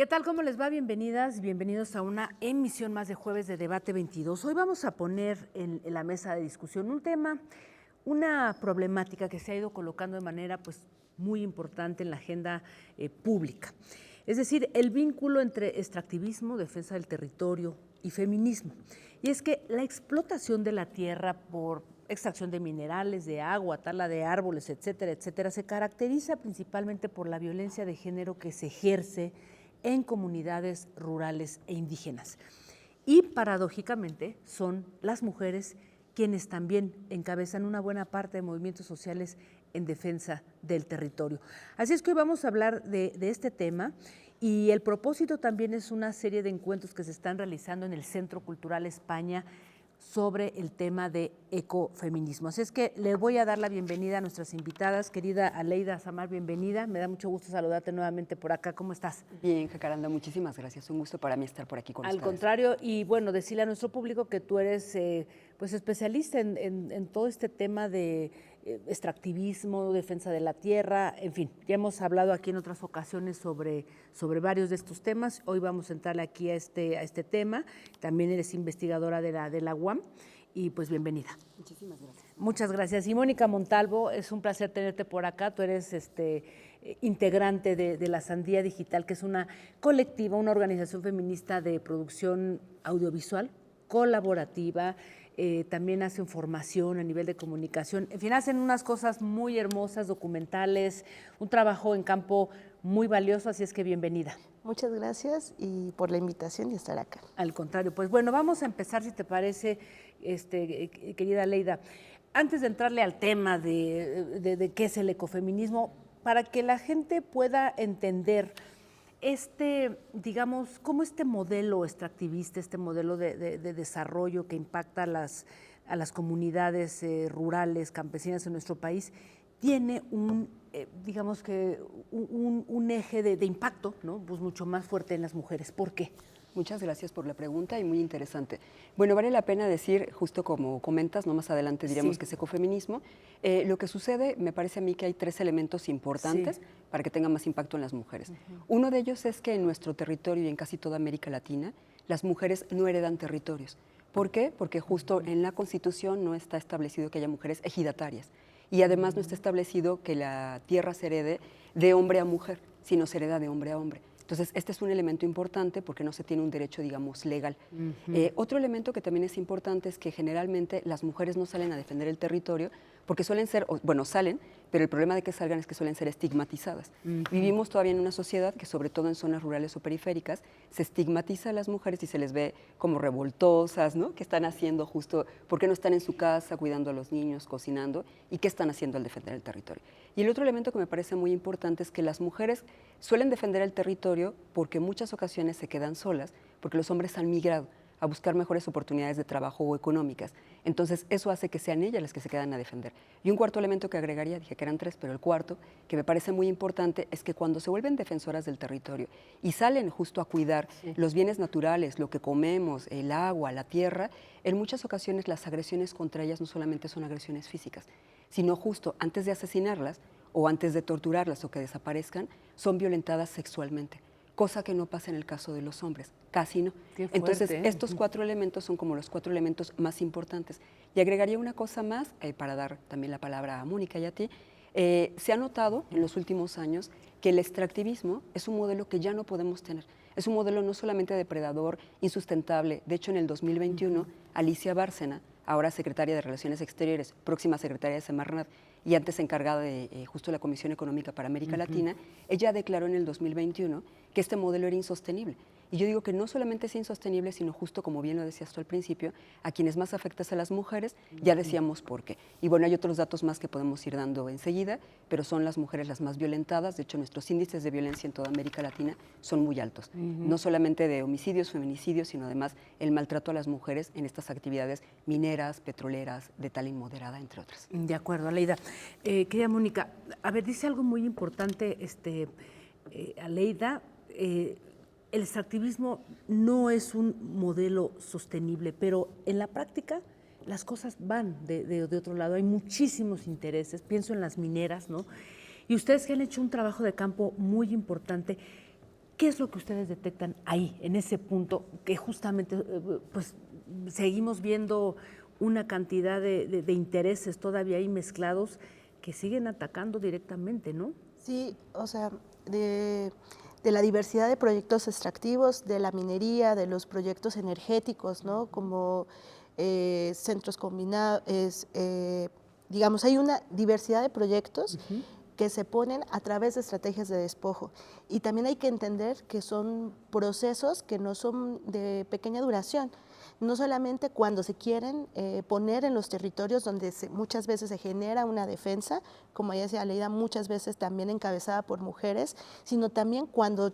¿Qué tal? ¿Cómo les va? Bienvenidas, bienvenidos a una emisión más de Jueves de Debate 22. Hoy vamos a poner en la mesa de discusión un tema, una problemática que se ha ido colocando de manera muy importante en la agenda pública. Es decir, el vínculo entre extractivismo, defensa del territorio y feminismo. Y es que la explotación de la tierra por extracción de minerales, de agua, tala de árboles, etcétera, etcétera, se caracteriza principalmente por la violencia de género que se ejerce en comunidades rurales e indígenas. Y paradójicamente son las mujeres quienes también encabezan una buena parte de movimientos sociales en defensa del territorio. Así es que hoy vamos a hablar de este tema y el propósito también es una serie de encuentros que se están realizando en el Centro Cultural España sobre el tema de ecofeminismo. Así es que le voy a dar la bienvenida a nuestras invitadas. Querida Aleida Samar, bienvenida. Me da mucho gusto saludarte nuevamente por acá. ¿Cómo estás? Bien, Jacaranda, muchísimas gracias. Un gusto para mí estar por aquí con ustedes. Al contrario, y bueno, decirle a nuestro público que tú eres especialista en todo este tema de extractivismo, defensa de la tierra, en fin, ya hemos hablado aquí en otras ocasiones sobre varios de estos temas. Hoy vamos a entrarle aquí a este tema. También eres investigadora de la UAM y pues bienvenida. Muchísimas gracias. Muchas gracias. Y Mónica Montalvo, es un placer tenerte por acá. Tú eres integrante de La Sandía Digital, que es una colectiva, una organización feminista de producción audiovisual colaborativa. También hacen formación a nivel de comunicación. En fin, hacen unas cosas muy hermosas, documentales, un trabajo en campo muy valioso, así es que bienvenida. Muchas gracias y por la invitación y estar acá. Al contrario, pues bueno, vamos a empezar, si te parece, querida Leida. Antes de entrarle al tema de qué es el ecofeminismo, para que la gente pueda entender digamos, cómo este modelo extractivista, este modelo de desarrollo que impacta a las comunidades rurales, campesinas en nuestro país, tiene digamos que un eje de impacto, ¿no? Pues mucho más fuerte en las mujeres. ¿Por qué? Muchas gracias por la pregunta y muy interesante. Bueno, vale la pena decir, justo como comentas, no más adelante diremos que es ecofeminismo. Lo que sucede, me parece a mí que hay tres elementos importantes para que tenga más impacto en las mujeres. Uno de ellos es que en nuestro territorio y en casi toda América Latina, las mujeres no heredan territorios. ¿Por qué? Porque justo en la Constitución no está establecido que haya mujeres ejidatarias. Y además no está establecido que la tierra se herede de hombre a mujer, sino se hereda de hombre a hombre. Entonces, este es un elemento importante porque no se tiene un derecho, digamos, legal. Otro elemento que también es importante es que generalmente las mujeres no salen a defender el territorio porque suelen ser, bueno, salen, pero el problema de que salgan es que suelen ser estigmatizadas. Vivimos todavía en una sociedad que, sobre todo en zonas rurales o periféricas, se estigmatiza a las mujeres y se les ve como revoltosas, ¿no? ¿Qué están haciendo justo? ¿Por qué no están en su casa cuidando a los niños, cocinando? ¿Y qué están haciendo al defender el territorio? Y el otro elemento que me parece muy importante es que las mujeres suelen defender el territorio porque en muchas ocasiones se quedan solas, porque los hombres han migrado a buscar mejores oportunidades de trabajo o económicas. Entonces, eso hace que sean ellas las que se quedan a defender. Y un cuarto elemento que agregaría, dije que eran tres, pero el cuarto, que me parece muy importante, es que cuando se vuelven defensoras del territorio y salen justo a cuidar los bienes naturales, lo que comemos, el agua, la tierra, en muchas ocasiones las agresiones contra ellas no solamente son agresiones físicas, sino justo antes de asesinarlas o antes de torturarlas o que desaparezcan, son violentadas sexualmente, cosa que no pasa en el caso de los hombres, casi no. Entonces, estos cuatro elementos son como los cuatro elementos más importantes. Y agregaría una cosa más, para dar también la palabra a Mónica y a ti. Se ha notado en los últimos años que el extractivismo es un modelo que ya no podemos tener. Es un modelo no solamente depredador, insustentable. De hecho, en el 2021, Alicia Bárcena, ahora secretaria de Relaciones Exteriores, próxima secretaria de Semarnat y antes encargada de justo la Comisión Económica para América Latina, ella declaró en el 2021 que este modelo era insostenible. Y yo digo que no solamente es insostenible, sino justo, como bien lo decías tú al principio, a quienes más afectas a las mujeres, ya decíamos por qué. Y bueno, hay otros datos más que podemos ir dando enseguida, pero son las mujeres las más violentadas. De hecho, nuestros índices de violencia en toda América Latina son muy altos. No solamente de homicidios, feminicidios, sino además el maltrato a las mujeres en estas actividades mineras, petroleras, de tala inmoderada, entre otras. De acuerdo, Aleida. Querida Mónica, a ver, dice algo muy importante, Aleida, el extractivismo no es un modelo sostenible, pero en la práctica las cosas van de otro lado. Hay muchísimos intereses, pienso en las mineras, ¿no? Y ustedes que han hecho un trabajo de campo muy importante, ¿Qué es lo que ustedes detectan ahí, en ese punto, que justamente pues seguimos viendo una cantidad de intereses todavía ahí mezclados que siguen atacando directamente, ¿no? Sí, o sea, de la diversidad de proyectos extractivos, de la minería, de los proyectos energéticos, ¿no? Como centros combinados, digamos, hay una diversidad de proyectos que se ponen a través de estrategias de despojo. Y también hay que entender que son procesos que no son de pequeña duración. No solamente cuando se quieren poner en los territorios donde muchas veces se genera una defensa, como ya decía Aleida, muchas veces también encabezada por mujeres, sino también cuando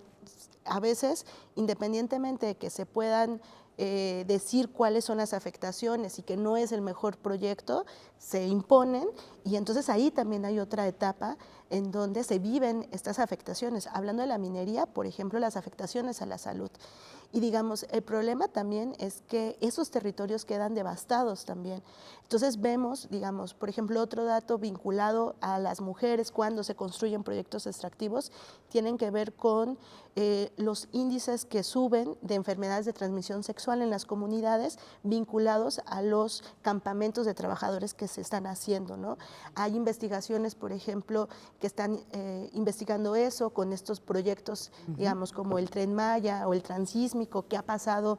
a veces, independientemente de que se puedan decir cuáles son las afectaciones y que no es el mejor proyecto, se imponen y entonces ahí también hay otra etapa en donde se viven estas afectaciones. Hablando de la minería, por ejemplo, las afectaciones a la salud. Y digamos, el problema también es que esos territorios quedan devastados también. Entonces vemos, digamos, por ejemplo, otro dato vinculado a las mujeres cuando se construyen proyectos extractivos, tienen que ver con los índices que suben de enfermedades de transmisión sexual en las comunidades vinculados a los campamentos de trabajadores que se están haciendo, ¿no? Hay investigaciones, por ejemplo, que están investigando eso con estos proyectos, digamos, como el Tren Maya o el Transísmico, que ha pasado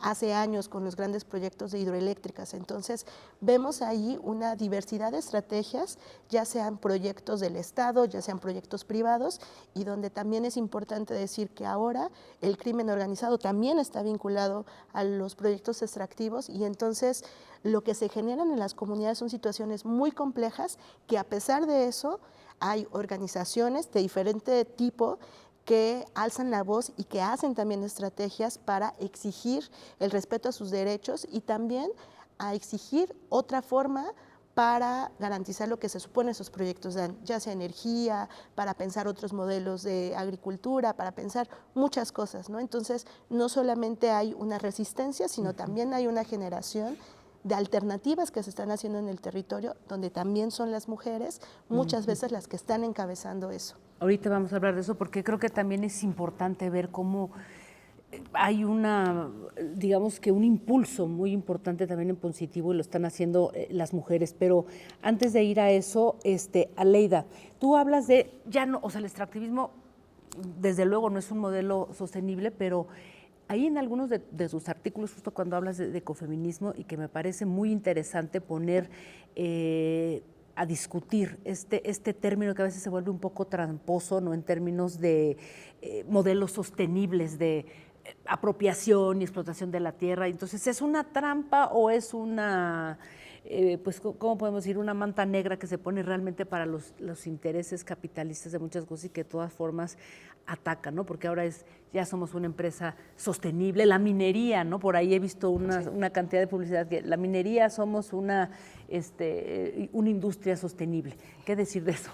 hace años con los grandes proyectos de hidroeléctricas. Entonces, vemos ahí una diversidad de estrategias, ya sean proyectos del Estado, ya sean proyectos privados, y donde también es importante decir que ahora el crimen organizado también está vinculado a los proyectos extractivos y entonces lo que se generan en las comunidades son situaciones muy complejas que a pesar de eso hay organizaciones de diferente tipo que alzan la voz y que hacen también estrategias para exigir el respeto a sus derechos y también a exigir otra forma para garantizar lo que se supone esos proyectos dan, ya sea energía, para pensar otros modelos de agricultura, para pensar muchas cosas, ¿no? Entonces, no solamente hay una resistencia, sino también hay una generación de alternativas que se están haciendo en el territorio, donde también son las mujeres muchas veces las que están encabezando eso. Ahorita vamos a hablar de eso porque creo que también es importante ver cómo hay digamos que un impulso muy importante también en positivo y lo están haciendo las mujeres. Pero antes de ir a eso, Aleida, tú hablas de, ya no, o sea, el extractivismo desde luego no es un modelo sostenible, pero ahí en algunos de sus artículos, justo cuando hablas de ecofeminismo, y que me parece muy interesante poner a discutir este término que a veces se vuelve un poco tramposo, ¿no? En términos de modelos sostenibles de apropiación y explotación de la tierra. Entonces, ¿es una trampa o es una, pues, ¿cómo podemos decir? Una manta negra que se pone realmente para los intereses capitalistas de muchas cosas y que de todas formas atacan, ¿no? Porque ahora ya somos una empresa sostenible, la minería, ¿no? Por ahí he visto una cantidad de publicidad que la minería somos una industria sostenible. ¿Qué decir de eso?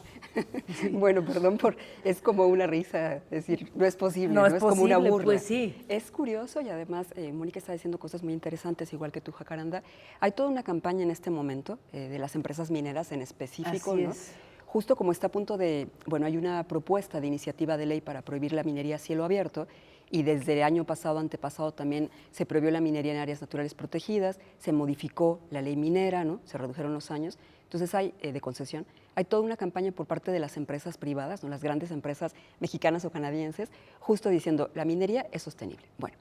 Sí. Bueno, perdón es como una risa, decir, no es posible, no es posible, como una burla. Pues sí. Es curioso y además Mónica está diciendo cosas muy interesantes, igual que tú, Jacaranda. Hay toda una campaña en este momento de las empresas mineras en específico, Así ¿no? es. Justo como está a punto de, bueno, hay una propuesta de iniciativa de ley para prohibir la minería a cielo abierto y desde el año pasado, antepasado también se prohibió la minería en áreas naturales protegidas, se modificó la ley minera, ¿no? Se redujeron los años, entonces hay de concesión. Hay toda una campaña por parte de las empresas privadas, ¿no? Las grandes empresas mexicanas o canadienses, justo diciendo, la minería es sostenible. Bueno,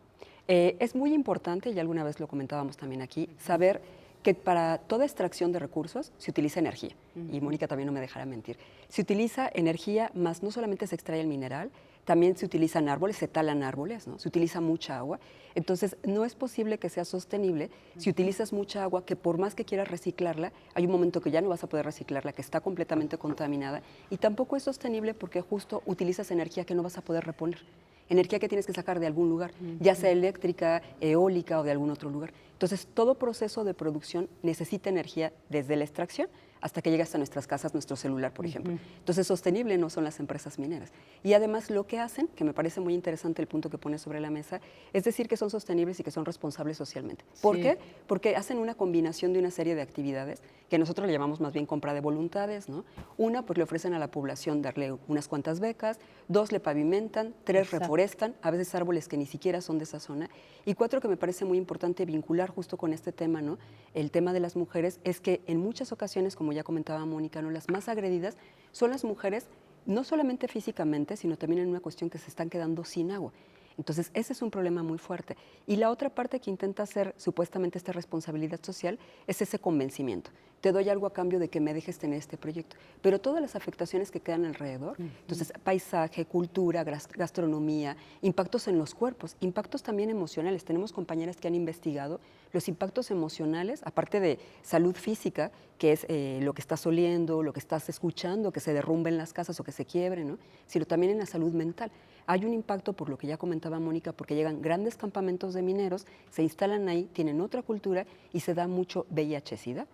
es muy importante, y alguna vez lo comentábamos también aquí, saber que para toda extracción de recursos se utiliza energía, y Mónica también no me dejará mentir. Se utiliza energía, más no solamente se extrae el mineral, también se utilizan árboles, se talan árboles, ¿no? Se utiliza mucha agua. Entonces, no es posible que sea sostenible si utilizas mucha agua, que por más que quieras reciclarla, hay un momento que ya no vas a poder reciclarla, que está completamente contaminada, y tampoco es sostenible porque justo utilizas energía que no vas a poder reponer. Energía que tienes que sacar de algún lugar, ya sea eléctrica, eólica o de algún otro lugar. Entonces, todo proceso de producción necesita energía desde la extracción hasta que llega hasta nuestras casas, nuestro celular, por ejemplo. Entonces, sostenible no son las empresas mineras. Y además lo que hacen, que me parece muy interesante el punto que pones sobre la mesa, es decir que son sostenibles y que son responsables socialmente. ¿Por qué? Porque hacen una combinación de una serie de actividades que nosotros le llamamos más bien compra de voluntades, ¿no? Una, pues le ofrecen a la población darle unas cuantas becas; dos, le pavimentan; tres, reforestan, a veces árboles que ni siquiera son de esa zona; y cuatro, que me parece muy importante vincular justo con este tema, ¿no? El tema de las mujeres, es que en muchas ocasiones, como ya comentaba Mónica, ¿no?, las más agredidas son las mujeres, no solamente físicamente, sino también en una cuestión que se están quedando sin agua. Entonces, ese es un problema muy fuerte. Y la otra parte que intenta hacer supuestamente esta responsabilidad social es ese convencimiento. Te doy algo a cambio de que me dejes tener este proyecto. Pero todas las afectaciones que quedan alrededor, entonces paisaje, cultura, gastronomía, impactos en los cuerpos, impactos también emocionales. Tenemos compañeras que han investigado los impactos emocionales, aparte de salud física, que es lo que estás oliendo, lo que estás escuchando, que se derrumben las casas o que se quiebren, ¿no?, sino también en la salud mental. Hay un impacto, por lo que ya comentaba Mónica, porque llegan grandes campamentos de mineros, se instalan ahí, tienen otra cultura y se da mucho VIH-Sida,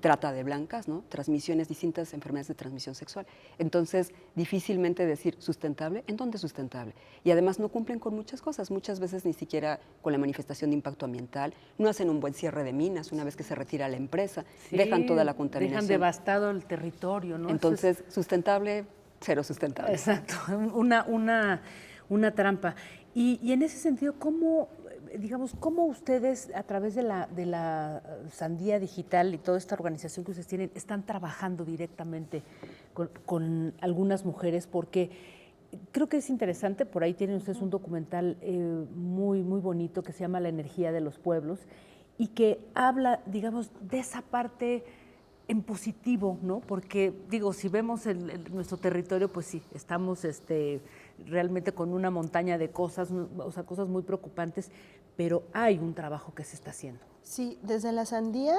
trata de blancas, ¿no?, transmisiones, distintas enfermedades de transmisión sexual. Entonces, difícilmente decir sustentable, ¿en dónde es sustentable? Y además no cumplen con muchas cosas, muchas veces ni siquiera con la manifestación de impacto ambiental, no hacen un buen cierre de minas una vez que se retira la empresa, dejan toda la contaminación. Dejan devastado el territorio, ¿no? Entonces, sustentable, cero sustentable. Exacto, una trampa. Y en ese sentido, ¿cómo ustedes, a través de la Sandía Digital y toda esta organización que ustedes tienen, están trabajando directamente con algunas mujeres? Porque creo que es interesante, por ahí tienen ustedes un documental muy, muy bonito que se llama La energía de los pueblos y que habla, digamos, de esa parte en positivo, ¿no? Porque, digo, si vemos nuestro territorio, pues sí, estamos realmente con una montaña de cosas, o sea, cosas muy preocupantes, pero hay un trabajo que se está haciendo. Sí, desde la Sandía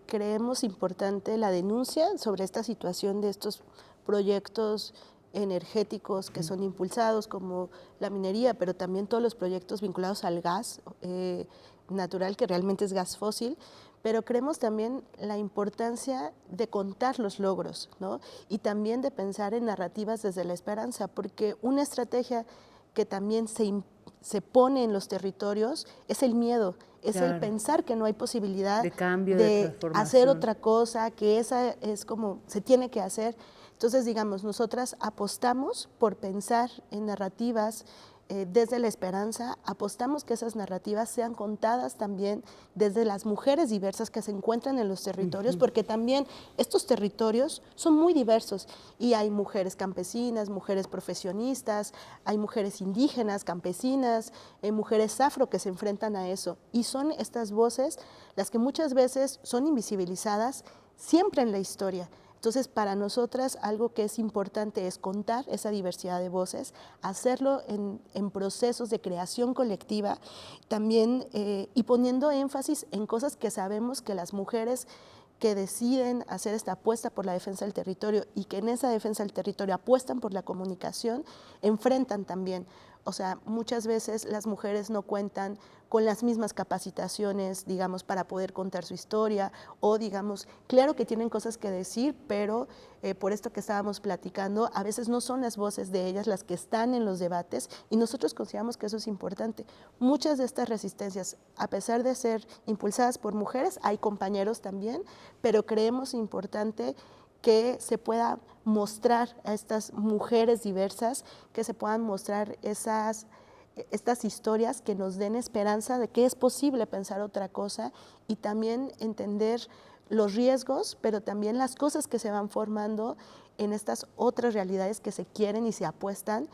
creemos importante la denuncia sobre esta situación de estos proyectos energéticos que son impulsados, como la minería, pero también todos los proyectos vinculados al gas natural, que realmente es gas fósil, pero creemos también la importancia de contar los logros, ¿no? Y también de pensar en narrativas desde la esperanza, porque una estrategia que también se pone en los territorios es el miedo, es el pensar que no hay posibilidad de cambio, de hacer otra cosa, que esa es como se tiene que hacer. Entonces, digamos, nosotras apostamos por pensar en narrativas desde la esperanza, apostamos que esas narrativas sean contadas también desde las mujeres diversas que se encuentran en los territorios, porque también estos territorios son muy diversos y hay mujeres campesinas, mujeres profesionistas, hay mujeres indígenas, campesinas, mujeres afro que se enfrentan a eso, y son estas voces las que muchas veces son invisibilizadas siempre en la historia. Entonces, para nosotras algo que es importante es contar esa diversidad de voces, hacerlo en procesos de creación colectiva, también y poniendo énfasis en cosas que sabemos que las mujeres que deciden hacer esta apuesta por la defensa del territorio y que en esa defensa del territorio apuestan por la comunicación, enfrentan también. O sea, muchas veces las mujeres no cuentan con las mismas capacitaciones, digamos, para poder contar su historia o, digamos, claro que tienen cosas que decir, pero por esto que estábamos platicando, a veces no son las voces de ellas las que están en los debates y nosotros consideramos que eso es importante. Muchas de estas resistencias, a pesar de ser impulsadas por mujeres, hay compañeros también, pero creemos importante que se pueda mostrar a estas mujeres diversas, que se puedan mostrar estas historias que nos den esperanza de que es posible pensar otra cosa y también entender los riesgos, pero también las cosas que se van formando en estas otras realidades que se quieren y se apuestan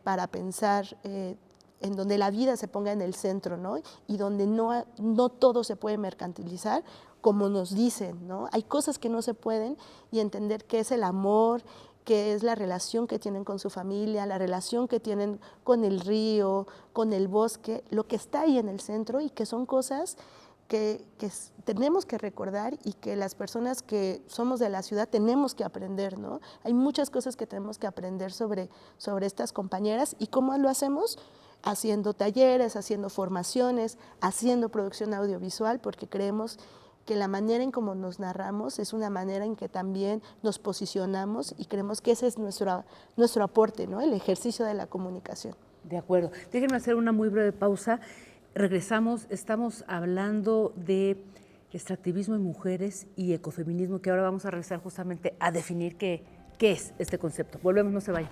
para pensar en donde la vida se ponga en el centro, ¿no? Y donde no todo se puede mercantilizar, como nos dicen, ¿no? Hay cosas que no se pueden y entender qué es el amor, qué es la relación que tienen con su familia, la relación que tienen con el río, con el bosque, lo que está ahí en el centro y que son cosas que tenemos que recordar y que las personas que somos de la ciudad tenemos que aprender, ¿no? Hay muchas cosas que tenemos que aprender sobre estas compañeras y cómo lo hacemos. haciendo talleres, haciendo formaciones, haciendo producción audiovisual, porque creemos que la manera en cómo nos narramos es una manera en que también nos posicionamos y creemos que ese es nuestro aporte, ¿no? El ejercicio de la comunicación. De acuerdo. Déjenme hacer una muy breve pausa. Regresamos, estamos hablando de extractivismo en mujeres y ecofeminismo, que ahora vamos a regresar justamente a definir qué es este concepto. Volvemos, no se vayan.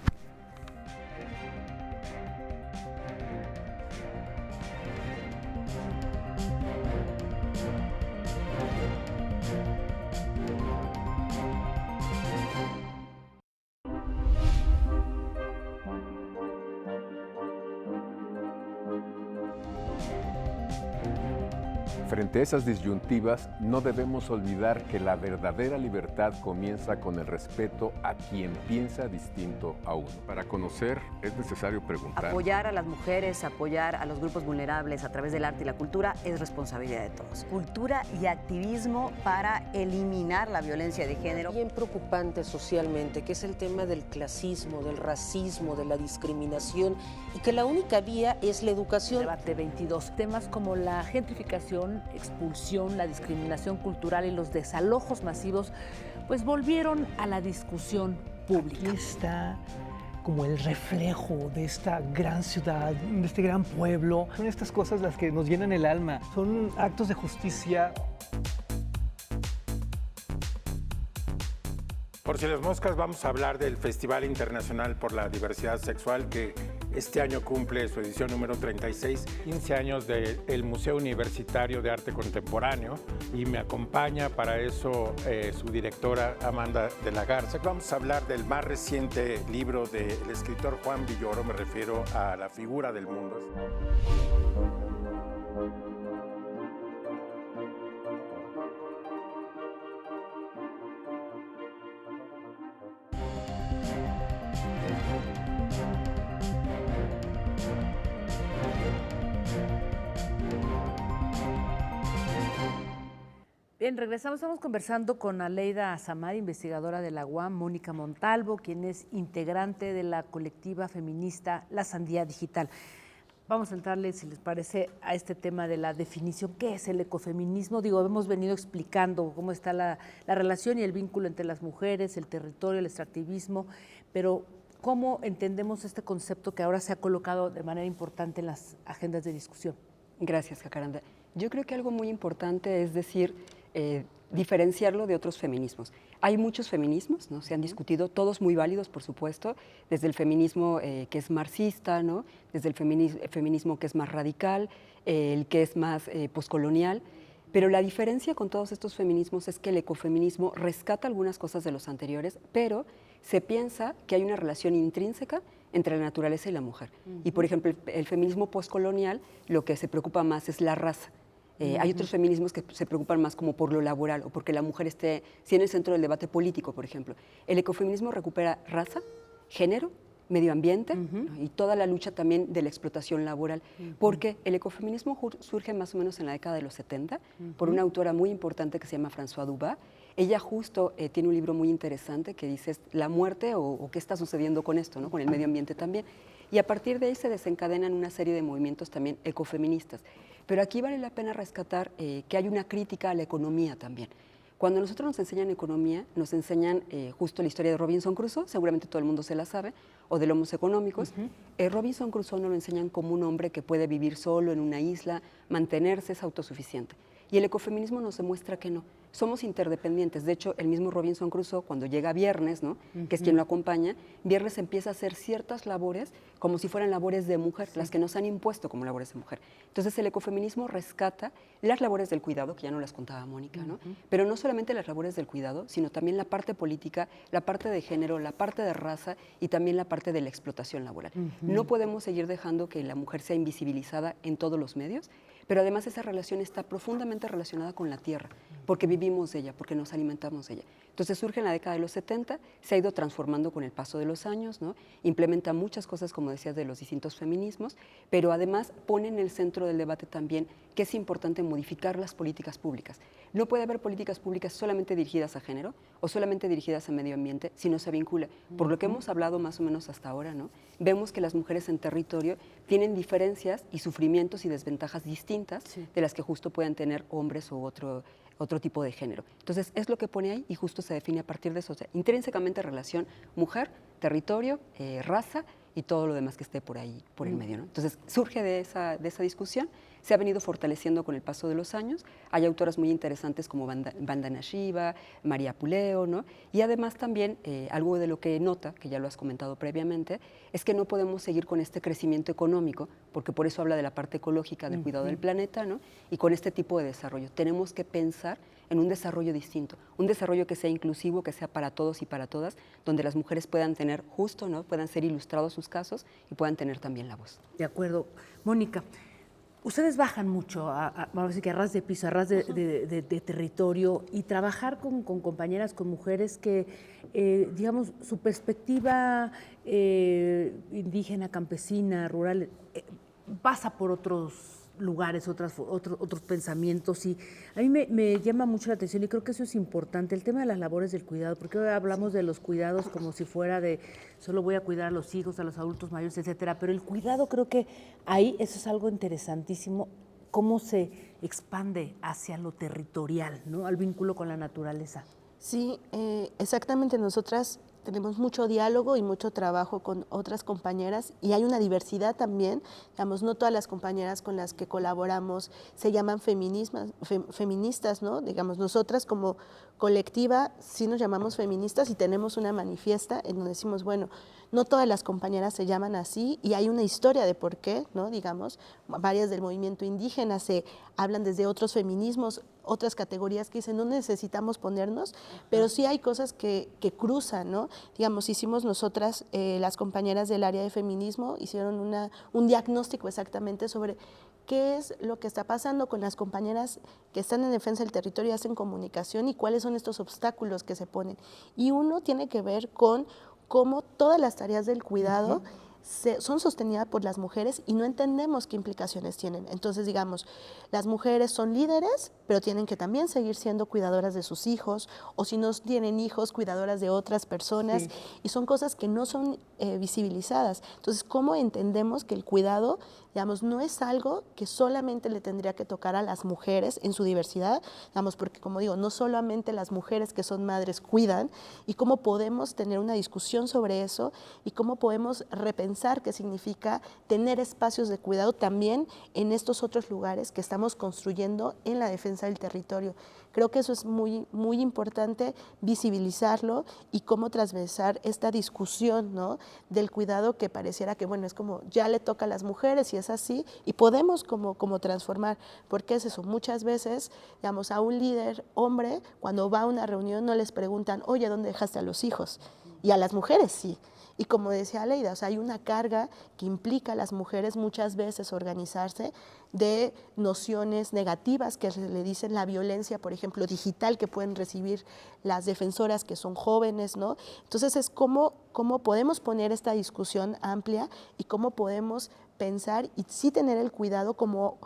Frente a esas disyuntivas, no debemos olvidar que la verdadera libertad comienza con el respeto a quien piensa distinto a uno. Para conocer es necesario preguntar. Apoyar a las mujeres, apoyar a los grupos vulnerables a través del arte y la cultura es responsabilidad de todos. Cultura y activismo para eliminar la violencia de género. Bien preocupante socialmente, que es el tema del clasismo, del racismo, de la discriminación, y que la única vía es la educación. Debate 22. Temas como la gentrificación, expulsión, la discriminación cultural y los desalojos masivos, pues volvieron a la discusión pública. Aquí está como el reflejo de esta gran ciudad, de este gran pueblo. Son estas cosas las que nos llenan el alma, son actos de justicia. Por si las moscas, vamos a hablar del Festival Internacional por la Diversidad Sexual, que este año cumple su edición número 36, 15 años del Museo Universitario de Arte Contemporáneo, y me acompaña para eso su directora Amanda de la Garza. Vamos a hablar del más reciente libro del escritor Juan Villoro, me refiero a La figura del mundo. Bien, regresamos, estamos conversando con Aleida Azamar, investigadora de la UAM, Mónica Montalvo, quien es integrante de la colectiva feminista La Sandía Digital. Vamos a entrarle, si les parece, a este tema de la definición. ¿Qué es el ecofeminismo? Digo, hemos venido explicando cómo está la relación y el vínculo entre las mujeres, el territorio, el extractivismo, pero ¿cómo entendemos este concepto que ahora se ha colocado de manera importante en las agendas de discusión? Gracias, Jacaranda. Yo creo que algo muy importante es decir, diferenciarlo de otros feminismos. Hay muchos feminismos, ¿no? Se han discutido, todos muy válidos, por supuesto, desde el feminismo que es marxista, ¿no? Desde el feminismo que es más radical, el que es más poscolonial, pero la diferencia con todos estos feminismos es que el ecofeminismo rescata algunas cosas de los anteriores, pero se piensa que hay una relación intrínseca entre la naturaleza y la mujer. Y, por ejemplo, el feminismo poscolonial lo que se preocupa más es la raza. Hay otros feminismos que se preocupan más como por lo laboral o porque la mujer esté en el centro del debate político, por ejemplo. El ecofeminismo recupera raza, género, medio ambiente, ¿no? Y toda la lucha también de la explotación laboral, porque el ecofeminismo surge más o menos en la década de los 70 por una autora muy importante que se llama Françoise Dubas. Ella justo tiene un libro muy interesante que dice la muerte o qué está sucediendo con esto, ¿no? Con el medio ambiente también. Y a partir de ahí se desencadenan una serie de movimientos también ecofeministas. Pero aquí vale la pena rescatar que hay una crítica a la economía también. Cuando nosotros nos enseñan economía, nos enseñan justo la historia de Robinson Crusoe, seguramente todo el mundo se la sabe, o de Homos económicos. Robinson Crusoe nos lo enseñan como un hombre que puede vivir solo en una isla, mantenerse, es autosuficiente. Y el ecofeminismo nos demuestra que no. Somos interdependientes. De hecho, el mismo Robinson Crusoe, cuando llega Viernes, ¿no? Que es quien lo acompaña, Viernes empieza a hacer ciertas labores como si fueran labores de mujer, las que nos han impuesto como labores de mujer. Entonces, el ecofeminismo rescata las labores del cuidado, que ya no las contaba Mónica, ¿no? Pero no solamente las labores del cuidado, sino también la parte política, la parte de género, la parte de raza y también la parte de la explotación laboral. No podemos seguir dejando que la mujer sea invisibilizada en todos los medios, pero además esa relación está profundamente relacionada con la tierra, porque vivimos de ella, porque nos alimentamos de ella. Entonces surge en la década de los 70, se ha ido transformando con el paso de los años, ¿no? Implementa muchas cosas, como decías, de los distintos feminismos, pero además pone en el centro del debate también que es importante modificar las políticas públicas. No puede haber políticas públicas solamente dirigidas a género o solamente dirigidas a medio ambiente si no se vincula. Por lo que hemos hablado más o menos hasta ahora, ¿no? Vemos que las mujeres en territorio tienen diferencias y sufrimientos y desventajas distintas de las que justo puedan tener hombres u otro tipo de género. Entonces, es lo que pone ahí y justo se define a partir de eso. O sea, intrínsecamente relación mujer, territorio, raza y todo lo demás que esté por ahí, por el medio, ¿no? Entonces, surge de esa discusión, se ha venido fortaleciendo con el paso de los años. Hay autoras muy interesantes como Vandana Shiva, María Puleo, ¿no? Y además también, algo de lo que nota, que ya lo has comentado previamente, es que no podemos seguir con este crecimiento económico, porque por eso habla de la parte ecológica, del cuidado del planeta, ¿no? Y con este tipo de desarrollo. Tenemos que pensar en un desarrollo distinto, un desarrollo que sea inclusivo, que sea para todos y para todas, donde las mujeres puedan tener justo, ¿no? Puedan ser ilustrados sus casos y puedan tener también la voz. De acuerdo. Mónica, ustedes bajan mucho, vamos a decir que a ras de piso, a ras de territorio, y trabajar con compañeras, con mujeres que, digamos, su perspectiva indígena, campesina, rural, pasa por otros lugares, otros pensamientos, y a mí me llama mucho la atención y creo que eso es importante, el tema de las labores del cuidado, porque hoy hablamos de los cuidados como si fuera de solo voy a cuidar a los hijos, a los adultos mayores, etcétera, pero el cuidado creo que ahí eso es algo interesantísimo, cómo se expande hacia lo territorial, ¿no? Al vínculo con la naturaleza. Sí, exactamente. Nosotras tenemos mucho diálogo y mucho trabajo con otras compañeras y hay una diversidad también. Digamos, no todas las compañeras con las que colaboramos se llaman feministas, ¿no? Digamos, nosotras como colectiva sí nos llamamos feministas y tenemos una manifiesta en donde decimos, bueno, no todas las compañeras se llaman así y hay una historia de por qué, ¿no? Digamos, varias del movimiento indígena se hablan desde otros feminismos, otras categorías que dicen no necesitamos ponernos, pero sí hay cosas que cruzan, ¿no? Digamos, hicimos nosotras, las compañeras del área de feminismo, hicieron un diagnóstico exactamente sobre qué es lo que está pasando con las compañeras que están en defensa del territorio y hacen comunicación y cuáles son estos obstáculos que se ponen. Y uno tiene que ver con cómo todas las tareas del cuidado son sostenidas por las mujeres y no entendemos qué implicaciones tienen. Entonces, digamos, las mujeres son líderes, pero tienen que también seguir siendo cuidadoras de sus hijos, o si no tienen hijos, cuidadoras de otras personas, y son cosas que no son visibilizadas. Entonces, ¿cómo entendemos que el cuidado, digamos, no es algo que solamente le tendría que tocar a las mujeres en su diversidad, digamos, porque como digo, no solamente las mujeres que son madres cuidan, y cómo podemos tener una discusión sobre eso, y cómo podemos repensar qué significa tener espacios de cuidado también en estos otros lugares que estamos construyendo en la defensa del territorio. Creo que eso es muy, muy importante visibilizarlo y cómo transversar esta discusión, ¿no? Del cuidado que pareciera que, bueno, es como ya le toca a las mujeres y es así, y podemos como transformar, porque es eso, muchas veces, digamos, a un líder hombre, cuando va a una reunión no les preguntan, oye, ¿dónde dejaste a los hijos? Y a las mujeres sí. Y como decía Aleida, o sea, hay una carga que implica a las mujeres muchas veces organizarse de nociones negativas que se le dicen la violencia, por ejemplo, digital que pueden recibir las defensoras que son jóvenes, ¿no? Entonces es cómo podemos poner esta discusión amplia y cómo podemos pensar y sí tener el cuidado como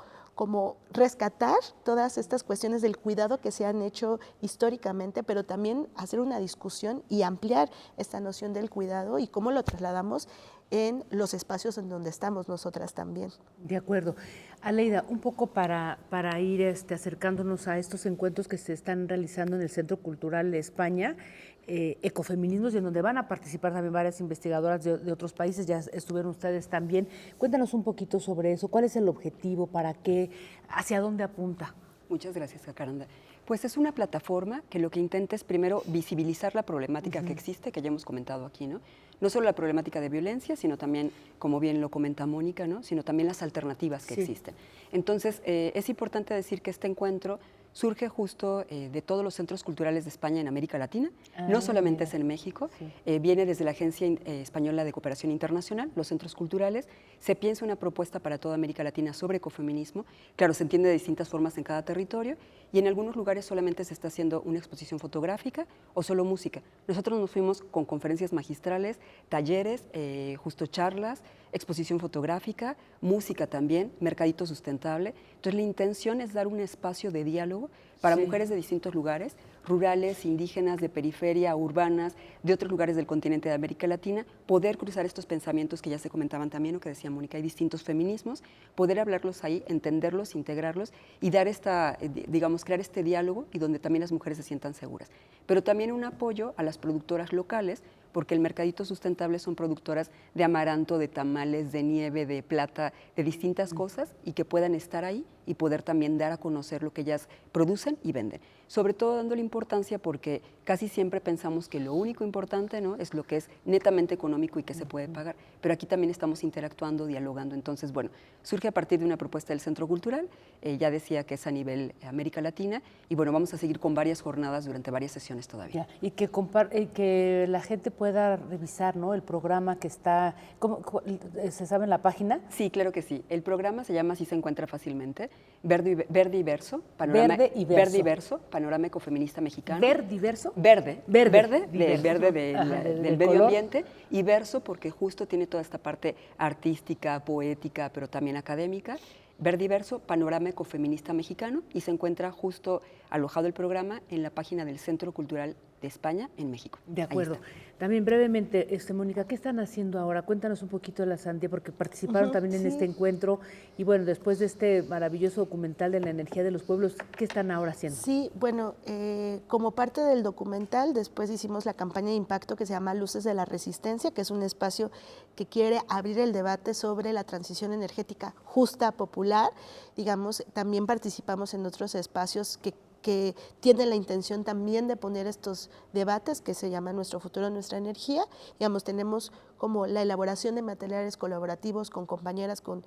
rescatar todas estas cuestiones del cuidado que se han hecho históricamente, pero también hacer una discusión y ampliar esta noción del cuidado y cómo lo trasladamos en los espacios en donde estamos nosotras también. De acuerdo. Aleida, un poco para ir acercándonos a estos encuentros que se están realizando en el Centro Cultural de España, ecofeminismos, y en donde van a participar también varias investigadoras de otros países, ya estuvieron ustedes también. Cuéntanos un poquito sobre eso, ¿cuál es el objetivo, para qué, hacia dónde apunta? Muchas gracias, Jacaranda. Pues es una plataforma que lo que intenta es primero visibilizar la problemática que existe, que ya hemos comentado aquí, ¿no? No solo la problemática de violencia, sino también, como bien lo comenta Mónica, ¿no? Sino también las alternativas que existen. Entonces, es importante decir que este encuentro surge justo de todos los centros culturales de España en América Latina, no solamente es en México, viene desde la Agencia Española de Cooperación Internacional, los centros culturales, se piensa una propuesta para toda América Latina sobre ecofeminismo, claro, se entiende de distintas formas en cada territorio, y en algunos lugares solamente se está haciendo una exposición fotográfica o solo música. Nosotros nos fuimos con conferencias magistrales, talleres, justo charlas, exposición fotográfica, música también, mercadito sustentable. Entonces la intención es dar un espacio de diálogo diálogo para mujeres de distintos lugares, rurales, indígenas, de periferia, urbanas, de otros lugares del continente de América Latina, poder cruzar estos pensamientos que ya se comentaban también, o que decía Mónica, hay distintos feminismos, poder hablarlos ahí, entenderlos, integrarlos y dar crear este diálogo y donde también las mujeres se sientan seguras. Pero también un apoyo a las productoras locales, porque el Mercadito Sustentable son productoras de amaranto, de tamales, de nieve, de plata, de distintas cosas y que puedan estar ahí y poder también dar a conocer lo que ellas producen y venden. Sobre todo dándole importancia porque casi siempre pensamos que lo único importante, ¿no?, es lo que es netamente económico y que se puede pagar, pero aquí también estamos interactuando, dialogando. Entonces, bueno, surge a partir de una propuesta del Centro Cultural, ya decía que es a nivel América Latina, y bueno, vamos a seguir con varias jornadas durante varias sesiones todavía. Ya, y que la gente pueda revisar, ¿no?, el programa que está, ¿se sabe en la página? Sí, claro que sí. El programa se llama, así se encuentra fácilmente, Verde y Verso, panorama, Verde y Verso, panorama ecofeminista mexicano. ¿Verde y Verso? Verde Del del medio color. ambiente, y verso porque justo tiene toda esta parte artística, poética, pero también académica. Verde y Verso, panorama ecofeminista mexicano, y se encuentra justo alojado el programa en la página del Centro Cultural de España en México. De Ahí acuerdo. está. También brevemente, Mónica, ¿qué están haciendo ahora? Cuéntanos un poquito de la Sandia, porque participaron también en este encuentro y bueno, después de este maravilloso documental de la energía de los pueblos, ¿qué están ahora haciendo? Sí, bueno, como parte del documental, después hicimos la campaña de impacto que se llama Luces de la Resistencia, que es un espacio que quiere abrir el debate sobre la transición energética justa, popular. Digamos, también participamos en otros espacios que tienen la intención también de poner estos debates que se llama Nuestro futuro, nuestra energía. Digamos, tenemos como la elaboración de materiales colaborativos con compañeras, con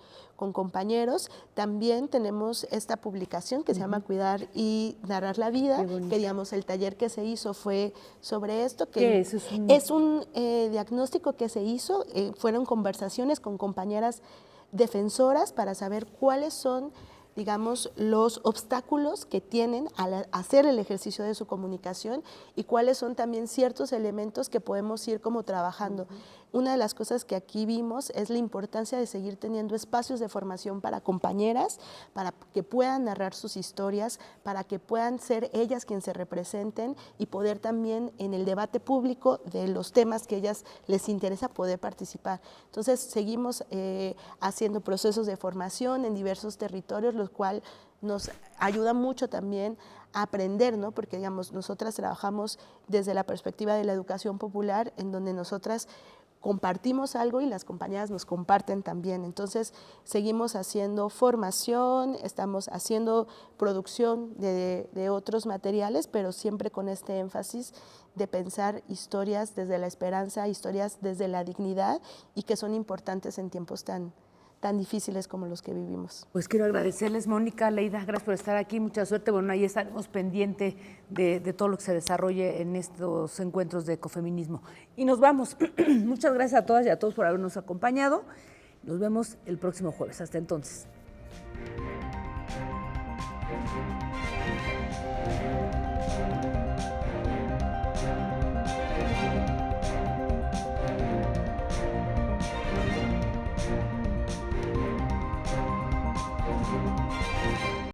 compañeros. También tenemos esta publicación que se llama Cuidar y Narrar la Vida, que digamos el taller que se hizo fue sobre esto. ¿Qué es? Es un diagnóstico que se hizo, fueron conversaciones con compañeras defensoras para saber cuáles son, digamos, los obstáculos que tienen al hacer el ejercicio de su comunicación y cuáles son también ciertos elementos que podemos ir como trabajando. Una de las cosas que aquí vimos es la importancia de seguir teniendo espacios de formación para compañeras, para que puedan narrar sus historias, para que puedan ser ellas quienes se representen y poder también en el debate público de los temas que ellas les interesa poder participar. Entonces, seguimos haciendo procesos de formación en diversos territorios, lo cual nos ayuda mucho también a aprender, ¿no? Porque, digamos, nosotras trabajamos desde la perspectiva de la educación popular, en donde nosotras compartimos algo y las compañeras nos comparten también. Entonces, seguimos haciendo formación, estamos haciendo producción de otros materiales, pero siempre con este énfasis de pensar historias desde la esperanza, historias desde la dignidad y que son importantes en tiempos tan difíciles como los que vivimos. Pues quiero agradecerles, Mónica, Leida, gracias por estar aquí, mucha suerte. Bueno, ahí estaremos pendientes de todo lo que se desarrolle en estos encuentros de ecofeminismo. Y nos vamos. Muchas gracias a todas y a todos por habernos acompañado. Nos vemos el próximo jueves. Hasta entonces.